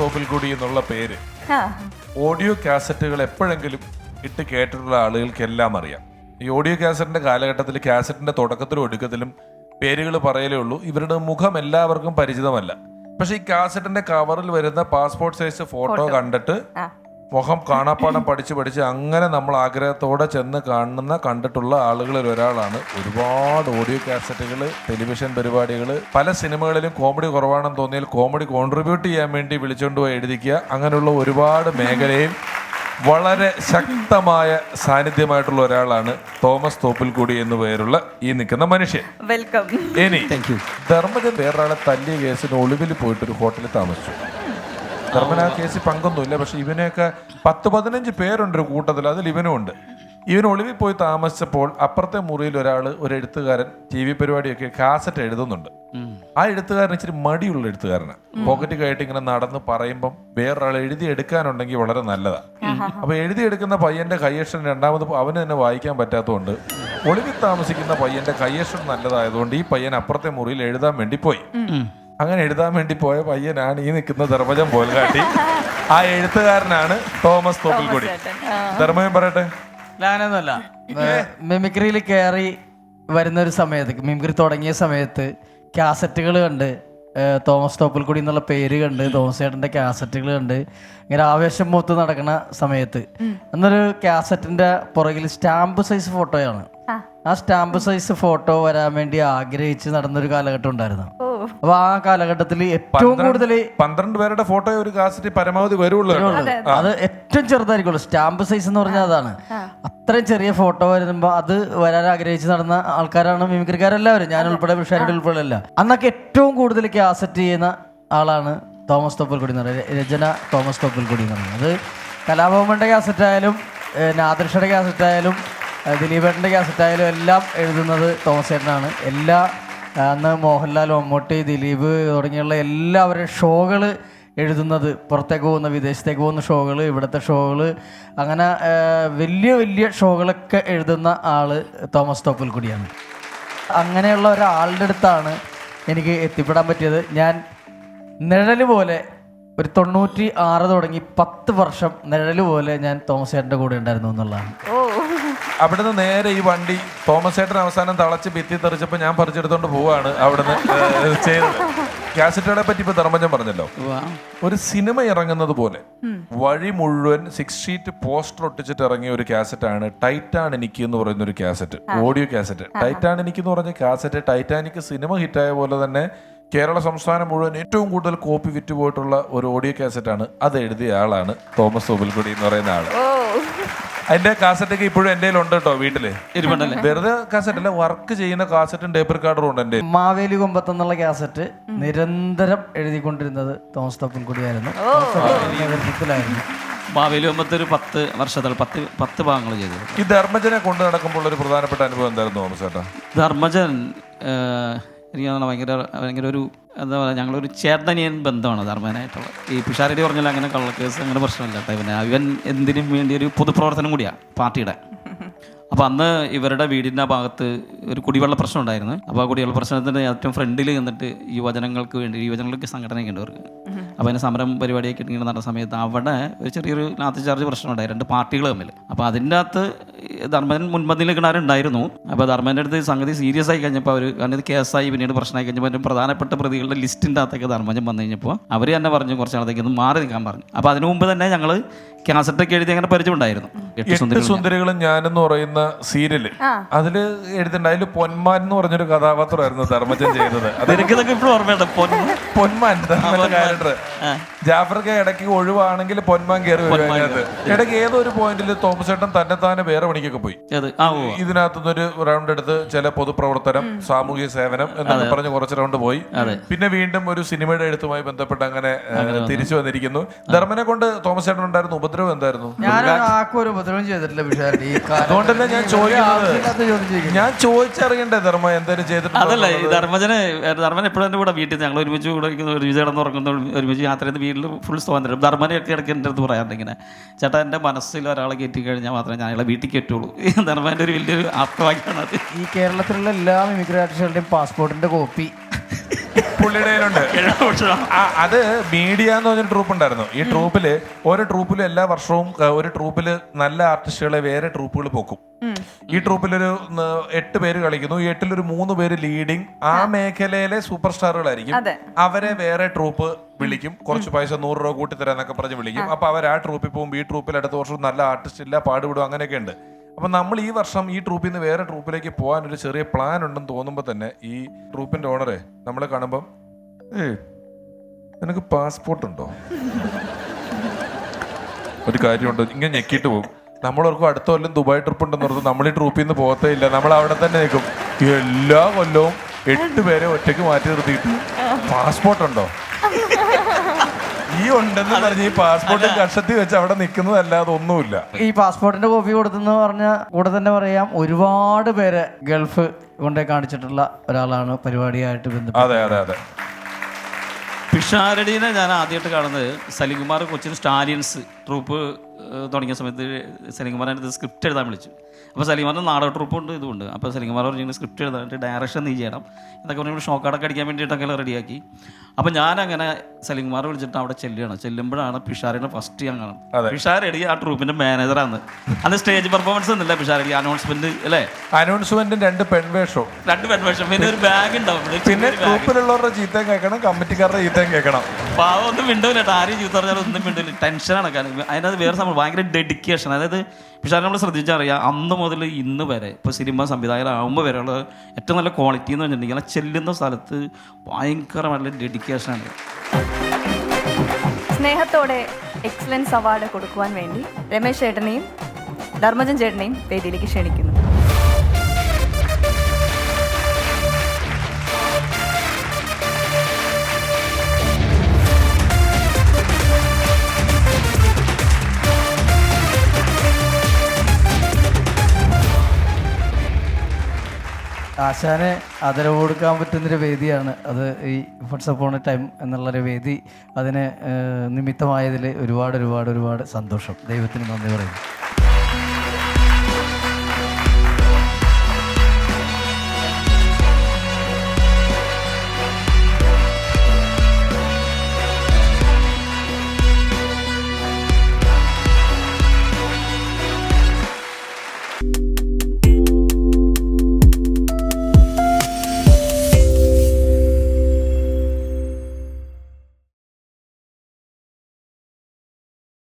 തോപ്പിൽ കൂടി എന്നുള്ള പേര് ഓഡിയോ കാസറ്റുകൾ എപ്പോഴെങ്കിലും ഇട്ട് കേട്ടിട്ടുള്ള ആളുകൾക്കെല്ലാം അറിയാം. ഈ ഓഡിയോ കാസറ്റിന്റെ കാലഘട്ടത്തിൽ കാസറ്റിന്റെ തുടക്കത്തിലും ഒടുക്കത്തിലും പേരുകൾ പറയലേ ഉള്ളൂ. ഇവരുടെ മുഖം എല്ലാവർക്കും പരിചിതമല്ല. പക്ഷെ ഈ കാസറ്റിന്റെ കവറിൽ വരുന്ന പാസ്പോർട്ട് സൈസ് ഫോട്ടോ കണ്ടിട്ട് മുഖം കാണാപ്പാടം പഠിച്ച് അങ്ങനെ നമ്മൾ ആഗ്രഹത്തോടെ ചെന്ന് കണ്ടിട്ടുള്ള ആളുകളിൽ ഒരാളാണ്. ഒരുപാട് ഓഡിയോ കാസറ്റുകൾ, ടെലിവിഷൻ പരിപാടികൾ, പല സിനിമകളിലും കോമഡി കുറവാണെന്ന് തോന്നിയാൽ കോമഡി കോൺട്രിബ്യൂട്ട് ചെയ്യാൻ വേണ്ടി വിളിച്ചുകൊണ്ട് പോയി എഴുതിക്കുക. അങ്ങനെയുള്ള ഒരുപാട് മേഖലയിൽ വളരെ ശക്തമായ സാന്നിധ്യമായിട്ടുള്ള ഒരാളാണ് തോമസ് തോപ്പിൽക്കുടി എന്ന് പേരുള്ള ഈ നിൽക്കുന്ന മനുഷ്യൻ. വെൽക്കം. ഇനി ധർമ്മജൻ വേറൊരാളെ തല്ലിയ കേസിന് ഒളിവിൽ പോയിട്ടൊരു ഹോട്ടലിൽ താമസിച്ചു. ധർമ്മൻ ആ കേസിൽ പങ്കൊന്നുമില്ല. പക്ഷെ ഇവനെയൊക്കെ 10-15 പേരുണ്ട് ഒരു കൂട്ടത്തിൽ, അതിൽ ഇവനും ഉണ്ട്. ഇവൻ ഒളിവിൽ പോയി താമസിച്ചപ്പോൾ അപ്പുറത്തെ മുറിയിൽ ഒരു എഴുത്തുകാരൻ TV പരിപാടിയൊക്കെ കാസറ്റ് എഴുതുന്നുണ്ട്. ആ എഴുത്തുകാരൻ ഇച്ചിരി മടിയുള്ള എഴുത്തുകാരനാണ്. പോക്കറ്റ് കയറ്റി ഇങ്ങനെ നടന്ന് പറയുമ്പം വേറൊരാൾ എഴുതി എടുക്കാനുണ്ടെങ്കിൽ വളരെ നല്ലതാണ്. അപ്പൊ എഴുതിയെടുക്കുന്ന പയ്യന്റെ കയ്യക്ഷരം രണ്ടാമത് അവന് തന്നെ വായിക്കാൻ പറ്റാത്തതുകൊണ്ട് ഒളിവിൽ താമസിക്കുന്ന പയ്യന്റെ കയ്യക്ഷരം നല്ലതായതുകൊണ്ട് ഈ പയ്യൻ അപ്പുറത്തെ മുറിയിൽ എഴുതാൻ വേണ്ടി പോയി. അങ്ങനെ എഴുതാൻ വേണ്ടി പോയ പയ്യനാണ് ഈ നിൽക്കുന്ന ധർമ്മജൻ പോൽകാട്ടി. ആ എഴുത്തുകാരനാണ് തോമസ് തോപ്പിൽക്കുടി. ധർമ്മജൻ പറയട്ടെ. ഞാനൊന്നുമല്ല, മിമിക്രിയിൽ കയറി വരുന്ന ഒരു സമയത്ത്, മിമിക്രി തുടങ്ങിയ സമയത്ത് കാസറ്റുകൾ കണ്ട്, തോമസ് തോപ്പിൽക്കുടി എന്നുള്ള പേര് കണ്ട്, തോമസ് ചേട്ടൻ്റെ കാസറ്റുകൾ കണ്ട് ഇങ്ങനെ ആവേശം മൂത്ത് നടക്കുന്ന സമയത്ത് എന്നൊരു കാസറ്റിന്റെ പുറകിൽ സ്റ്റാമ്പ് സൈസ് ഫോട്ടോയാണ്. ആ സ്റ്റാമ്പ് സൈസ് ഫോട്ടോ വരാൻ വേണ്ടി ആഗ്രഹിച്ച് നടന്നൊരു കാലഘട്ടം ഉണ്ടായിരുന്നു. അപ്പൊ ആ കാലഘട്ടത്തിൽ ഏറ്റവും കൂടുതൽ 12 പേരുടെ ഫോട്ടോ ഒരു കാസറ്റ് പരമാവധി വരുള്ളൂ. അത് ഏറ്റവും ചെറുതായിരിക്കുള്ളൂ. സ്റ്റാമ്പ് സൈസ് എന്ന് പറഞ്ഞാൽ അതാണ്. അത്രയും ചെറിയ ഫോട്ടോ വരുമ്പോ അത് വരാൻ ആഗ്രഹിച്ച് നടന്ന ആൾക്കാരാണ് മിമിക്രിക്കാരെല്ലാവരും, ഞാൻ ഉൾപ്പെടെ വിഷാരുടെ ഉൾപ്പെടെ എല്ലാം. അന്നൊക്കെ ഏറ്റവും കൂടുതൽ കാസറ്റ് ചെയ്യുന്ന ആളാണ് തോമസ് തോപ്പിൽക്കുടി എന്ന് പറയുന്നത്, രചന തോമസ് തോപ്പിൽക്കുടി എന്ന് പറയുന്നത്. അത് കലാഭവന്റെ കാസറ്റ് ആയാലും നാദൃഷയുടെ കാസറ്റ് ആയാലും ദിലീപേട്ടൻ്റെ കാസറ്റായാലും എല്ലാം എഴുതുന്നത് തോമസ് ചേട്ടനാണ്. അന്ന് മോഹൻലാൽ, മമ്മൂട്ടി, ദിലീപ് തുടങ്ങിയുള്ള എല്ലാവരുടെ ഷോകൾ എഴുതുന്നത്, പുറത്തേക്ക് പോകുന്ന വിദേശത്തേക്ക് പോകുന്ന ഷോകൾ, ഇവിടുത്തെ ഷോകൾ, അങ്ങനെ വലിയ വലിയ ഷോകളൊക്കെ എഴുതുന്ന ആള് തോമസ് തോപ്പിൽക്കുടിയാണ്. അങ്ങനെയുള്ള ഒരാളുടെ അടുത്താണ് എനിക്ക് എത്തിപ്പെടാൻ പറ്റിയത്. ഞാൻ നിഴല് പോലെ ഒരു 96 തുടങ്ങി 10 വർഷം നിഴല് പോലെ ഞാൻ തോമസ് ചേട്ടൻ്റെ കൂടെ ഉണ്ടായിരുന്നു എന്നുള്ളതാണ്. അവിടുന്ന് നേരെ ഈ വണ്ടി തോമസ് ചേട്ടൻ അവസാനം തളച്ച് ഭിത്തി തെറിച്ചപ്പോൾ ഞാൻ പറിച്ചെടുത്തോണ്ട് പോവാണ് അവിടുന്ന് ചെയ്തത്. കാസറ്റുകളെ പറ്റി ഇപ്പൊ ധർമ്മജൻ പറഞ്ഞല്ലോ, ഒരു സിനിമ ഇറങ്ങുന്നത് പോലെ വഴി മുഴുവൻ 6 ഷീറ്റ് പോസ്റ്റർ ഒട്ടിച്ചിട്ട് ഇറങ്ങിയ ഒരു കാസറ്റാണ് ടൈറ്റാനിക് എന്ന് പറയുന്ന ഒരു കാസറ്റ്, ഓഡിയോ കാസറ്റ്. ടൈറ്റാനിക് എന്ന് പറഞ്ഞ കാസറ്റ് ടൈറ്റാനിക് സിനിമ ഹിറ്റായ പോലെ തന്നെ കേരള സംസ്ഥാനം മുഴുവൻ ഏറ്റവും കൂടുതൽ കോപ്പി വിറ്റുപോയിട്ടുള്ള ഒരു ഓഡിയോ കാസറ്റാണ്. അത് എഴുതിയ ആളാണ് തോമസ് തോപ്പിൽക്കുടി എന്ന് പറയുന്ന ആള്. അതിന്റെ കാസറ്റൊക്കെ ഇപ്പോഴും എന്റെ ഉണ്ട് കേട്ടോ വീട്ടില്. വെറുതെ കാസറ്റ് അല്ല, വർക്ക് ചെയ്യുന്ന കാസറ്റും ടേപ്പ് റെക്കോർഡറും ഉണ്ട് എന്റെ. മാവേലി കൊമ്പത്ത് എന്നുള്ള കാസറ്റ് നിരന്തരം എഴുതിക്കൊണ്ടിരുന്നത് തോമസ് തോപ്പിൽക്കുടിയായിരുന്നു. നേതൃത്വത്തിലായിരുന്നു. മാവേലി കൊമ്പത്ത് ഒരു 10 വർഷത്തിൽ 10 ഭാഗങ്ങൾ ചെയ്തു. ഈ ധർമ്മജനെ കൊണ്ടു നടക്കുമ്പോൾ ഒരു പ്രധാനപ്പെട്ട അനുഭവം എന്തായിരുന്നു തോമസ് ചേട്ടാ? ധർമ്മജൻ എനിക്ക് ഭയങ്കര ഒരു എന്താ പറയുക, ഞങ്ങളൊരു ചേട്ടനിയൻ ബന്ധമാണ് ധർമ്മനായിട്ടുള്ള. ഈ പിഷാരടി പറഞ്ഞാൽ അങ്ങനെ കള്ളക്കേസ് അങ്ങനെ പ്രശ്നമില്ല കേട്ടോ. ഇവൻ എന്തിനും വേണ്ടി ഒരു പൊതുപ്രവർത്തനം കൂടിയാണ് പാർട്ടിയുടെ. അപ്പോൾ അന്ന് ഇവരുടെ വീടിൻ്റെ ഭാഗത്ത് ഒരു കുടിവെള്ള പ്രശ്നം ഉണ്ടായിരുന്നു. അപ്പോൾ ആ കുടിവെള്ള പ്രശ്നത്തിൻ്റെ ഏറ്റവും ഫ്രണ്ടിൽ നിന്നിട്ട് യുവജനങ്ങൾക്ക് സംഘടനയൊക്കെ ഉണ്ട് അവർക്ക്. അപ്പോൾ അതിന് സമരം പരിപാടിയൊക്കെ ഇങ്ങനെ നടന്ന സമയത്ത് അവിടെ ഒരു ചെറിയൊരു ലാത്തി ചാർജ് പ്രശ്നം ഉണ്ടായി 2 പാർട്ടികൾ തമ്മിൽ. അപ്പോൾ അതിൻ്റെ അകത്ത് ധർമ്മജൻ മുൻപന്തിയിൽ നിൽക്കുന്നവരുണ്ടായിരുന്നു. അപ്പോൾ ധർമ്മൻ്റെ അടുത്ത് സംഗതി സീരിയസ് ആയി കഴിഞ്ഞപ്പോൾ അവർ, കാരണം ഇത് കേസായി പിന്നീട് പ്രശ്നമായി കഴിഞ്ഞപ്പോൾ അതിൻ്റെ പ്രധാനപ്പെട്ട പ്രതികളുടെ ലിസ്റ്റിൻ്റെ അകത്തൊക്കെ ധർമ്മജൻ വന്നു കഴിഞ്ഞപ്പോൾ അവർ തന്നെ പറഞ്ഞു കുറച്ച് നാളത്തേക്ക് ഒന്ന് മാറി നിൽക്കാൻ പറഞ്ഞു. അപ്പോൾ അതിനു മുമ്പ് തന്നെ ഞങ്ങൾ കാസറ്റൊക്കെ എഴുതി അങ്ങനെ പരിചയമുണ്ടായിരുന്നു. 8 സുന്ദരികളും ഞാനെന്ന് പറയുന്ന സീരിയല് അതില് എഴുതിണ്ട്. അതിൽ പൊന്മാൻ എന്ന് പറഞ്ഞൊരു കഥാപാത്രമായിരുന്നു ധർമ്മജൻ ചെയ്തത്. അതെനിക്കിതൊക്കെ ഇപ്പോഴും ഓർമ്മയുണ്ട്. പൊന്മാൻ ക്യാരക്ടർ. ജാഫർക്ക് ഇടയ്ക്ക് ഒഴിവാണെങ്കിൽ പൊന്മാൻ കയറി വരുന്നത്. ഇടയ്ക്ക് ഏതോ ഒരു പോയിന്റിൽ തോമസ് ചേട്ടൻ തന്നെ വേറെ പണിക്കൊക്കെ പോയി. ഇതിനകത്തുനിന്നൊരു റൗണ്ട് എടുത്ത് ചില പൊതുപ്രവർത്തനം, സാമൂഹിക സേവനം എന്നൊക്കെ പറഞ്ഞ് കുറച്ച് റൗണ്ട് പോയി. പിന്നെ വീണ്ടും ഒരു സിനിമയുടെ എഴുത്തുമായി ബന്ധപ്പെട്ട് അങ്ങനെ തിരിച്ചു വന്നിരിക്കുന്നു. ധർമ്മനെ കൊണ്ട് തോമസ് ചേട്ടൻ ഉണ്ടായിരുന്നു ഉപദ്രവം എന്തായിരുന്നു? ഒരു ഉപദ്രവം ചെയ്തിട്ടില്ല. അതുകൊണ്ടല്ലേ ഞാൻ ചോദിച്ചറിയണ്ടേ ധർമ്മ എന്തായാലും ചെയ്തിട്ട്. അതല്ല, ഈ ധർമ്മൻ എപ്പോഴും എൻ്റെ കൂടെ വീട്ടിൽ ഞങ്ങൾ ഒരുമിച്ച് കൂടെ ഒരുമിച്ച് കിടന്ന് ഉറങ്ങുന്ന, ഒരുമിച്ച് യാത്ര ചെയ്ത് വീട്ടിൽ ഫുൾ സ്വാതന്ത്ര്യം. ധർമ്മനെ ഇടയ്ക്ക് എൻ്റെ അടുത്ത് പറയാറുണ്ട് ഇങ്ങനെ, ചേട്ടാ എൻ്റെ മനസ്സിൽ ഒരാളെ കയറ്റി കഴിഞ്ഞാൽ മാത്രമേ ഞാൻ അയാളെ വീട്ടിൽ കയറ്റുള്ളൂ. ധർമ്മൻ്റെ ഒരു വലിയൊരു ആപ്തവാക്യമാണ് അത്. ഈ കേരളത്തിലുള്ള എല്ലാ മിമിക്രി ആർട്ടിസ്റ്റുകളുടെയും പാസ്പോർട്ടിന്റെ കോപ്പി പുള്ളിയുടെ കയ്യിലുണ്ട്. അത് മീഡിയ എന്ന് പറഞ്ഞൊരു ട്രൂപ്പ് ഉണ്ടായിരുന്നു. ഈ ട്രൂപ്പില് ഓരോ ട്രൂപ്പിലും എല്ലാ വർഷവും ഒരു ട്രൂപ്പില് നല്ല ആർട്ടിസ്റ്റുകളെ വേറെ ട്രൂപ്പുകൾ പോക്കും. ഈ ട്രൂപ്പിലൊരു 8 പേര് കളിക്കുന്നു. ഈ 8-ൽ 3 പേര് ലീഡിങ് ആ മേഖലയിലെ സൂപ്പർ സ്റ്റാറുകളായിരിക്കും. അവരെ വേറെ ട്രൂപ്പ് വിളിക്കും, കുറച്ച് പൈസ 100 രൂപ കൂട്ടിത്തരാന്നൊക്കെ പറഞ്ഞ് വിളിക്കും. അപ്പൊ അവർ ആ ട്രൂപ്പിൽ പോകുമ്പോൾ ഈ ട്രൂപ്പിൽ അടുത്ത വർഷം നല്ല ആർട്ടിസ്റ്റ് ഇല്ല, പാടുവിടും, അങ്ങനെയൊക്കെ ഉണ്ട്. അപ്പൊ നമ്മൾ ഈ വർഷം ഈ ട്രൂപ്പിൽ നിന്ന് വേറെ ട്രൂപ്പിലേക്ക് പോകാൻ ഒരു ചെറിയ പ്ലാൻ ഉണ്ടെന്ന് തോന്നുമ്പോൾ തന്നെ ഈ ട്രൂപ്പിന്റെ ഓണറെ നമ്മളെ കാണുമ്പോൾ, നിനക്ക് പാസ്പോർട്ട് ഉണ്ടോ? ഒരു കാര്യമുണ്ട്, ഇങ്ങനെ ഞെക്കിയിട്ട് പോകും. നമ്മളോർക്കും അടുത്ത കൊല്ലം ദുബായ് ട്രിപ്പ് ഉണ്ടെന്ന് പറഞ്ഞത് നമ്മൾ ഈ ട്രൂപ്പിൽ നിന്ന് പോകത്തേ ഇല്ല. നമ്മൾ അവിടെ തന്നെ നിൽക്കും. എല്ലാ കൊല്ലവും 8 പേരെ ഒറ്റയ്ക്ക് മാറ്റി നിർത്തിയിട്ട് പാസ്പോർട്ട് ഉണ്ടോ? ഈ ഉണ്ടെന്ന് പറഞ്ഞ് ഈ പാസ്പോർട്ട് കഷത്തി വെച്ച് അവിടെ നിൽക്കുന്നതല്ലാതെ ഒന്നുമില്ല. ഈ പാസ്പോർട്ടിന്റെ കോപ്പി കൊടുത്തെന്ന് പറഞ്ഞ കൂടെ തന്നെ പറയാം, ഒരുപാട് പേരെ ഗൾഫ് കൊണ്ടേ കാണിച്ചിട്ടുള്ള ഒരാളാണ് പരിപാടിയായിട്ട് ബന്ധപ്പെട്ട്. അതെ അതെ അതെ. പിഷാരടിനെ ഞാൻ ആദ്യമായിട്ട് കാണുന്നത് സലിംകുമാർ കൊച്ചിൻ സ്റ്റാലിയൻസ് ട്രൂപ്പ് തുടങ്ങിയ സമയത്ത് സലിംകുമാറിൻ്റെ സ്ക്രിപ്റ്റ് എഴുതാൻ വിളിച്ചു. അപ്പോൾ സലിംകുമാറിന് നാടക ട്രൂപ്പുണ്ട്, ഇതുണ്ട്. അപ്പോൾ സലിംകുമാർ പറഞ്ഞു സ്ക്രിപ്റ്റ് എഴുതാനായിട്ട് ഡയറക്ഷൻ നീ ചെയ്യണം എന്നൊക്കെ പറഞ്ഞാൽ ഷോക്കാടൊക്കെ അടിക്കാൻ വേണ്ടിയിട്ടൊക്കെ റെഡിയാക്കി. അപ്പോൾ ഞാനങ്ങനെ സലിംകുമാർ വിളിച്ചിട്ട് അവിടെ ചെല്ലുമ്പോഴാണ് പിഷാരടിനെ ഫസ്റ്റ് ഞാൻ കാണുന്നത്. പിഷാരടി ആ ട്രൂപ്പിൻ്റെ മാനേജറാണ്. അന്ന് സ്റ്റേജ് പെർഫോമൻസ് ഒന്നുമില്ല, പിഷാരടി അനൗൺസ്മെന്റ് അല്ലേ, അനൗൺസ്മെന്റും 2 പെൺവേഷവും, പിന്നെ ഒരു ബാഗ് ഉണ്ടാവും. പിന്നെ ട്രൂപ്പിലുള്ളവരുടെ ചീത്തയും കേൾക്കണം, കമ്മിറ്റിക്കാരുടെ ചീത്തയും കേൾക്കണം. പാവം ഒന്നും മിണ്ടൂല കേട്ടോ, ആരും ചീത്ത പറഞ്ഞാൽ ഒന്നും മിണ്ടൂല, ടെൻഷനാണ്. അതിനകത്ത് വേറെ സംഭവം ഭയങ്കര ഡെഡിക്കേഷൻ. അതായത് പക്ഷേ നമ്മൾ ശ്രദ്ധിച്ചറിയാം, അന്ന് മുതൽ ഇന്ന് വരെ ഇപ്പോൾ സിനിമ സംവിധായകരാകുമ്പോൾ വരെയുള്ള ഏറ്റവും നല്ല ക്വാളിറ്റി എന്ന് വെച്ചിട്ടുണ്ടെങ്കിൽ ആ ചെല്ലുന്ന സ്ഥലത്ത് ഭയങ്കരമായിട്ടുള്ള ഡെഡിക്കേഷനാണ്. സ്നേഹത്തോടെ എക്സലൻസ് അവാർഡ് കൊടുക്കുവാൻ വേണ്ടി രമേശ് ചേട്ടനെയും ധർമ്മജൻ ചേട്ടനെയും വേദിയിലേക്ക് ക്ഷണിക്കുന്നു. ആശാനെ ആദരവ് കൊടുക്കാൻ പറ്റുന്നൊരു വേദിയാണ് അത്, ഈ വൺസ് അപ്പോൺ എ ടൈം എന്നുള്ളൊരു വേദി. അതിന് നിമിത്തമായതിൽ ഒരുപാട് ഒരുപാട് ഒരുപാട് സന്തോഷം. ദൈവത്തിന് നന്ദി പറയുന്നു.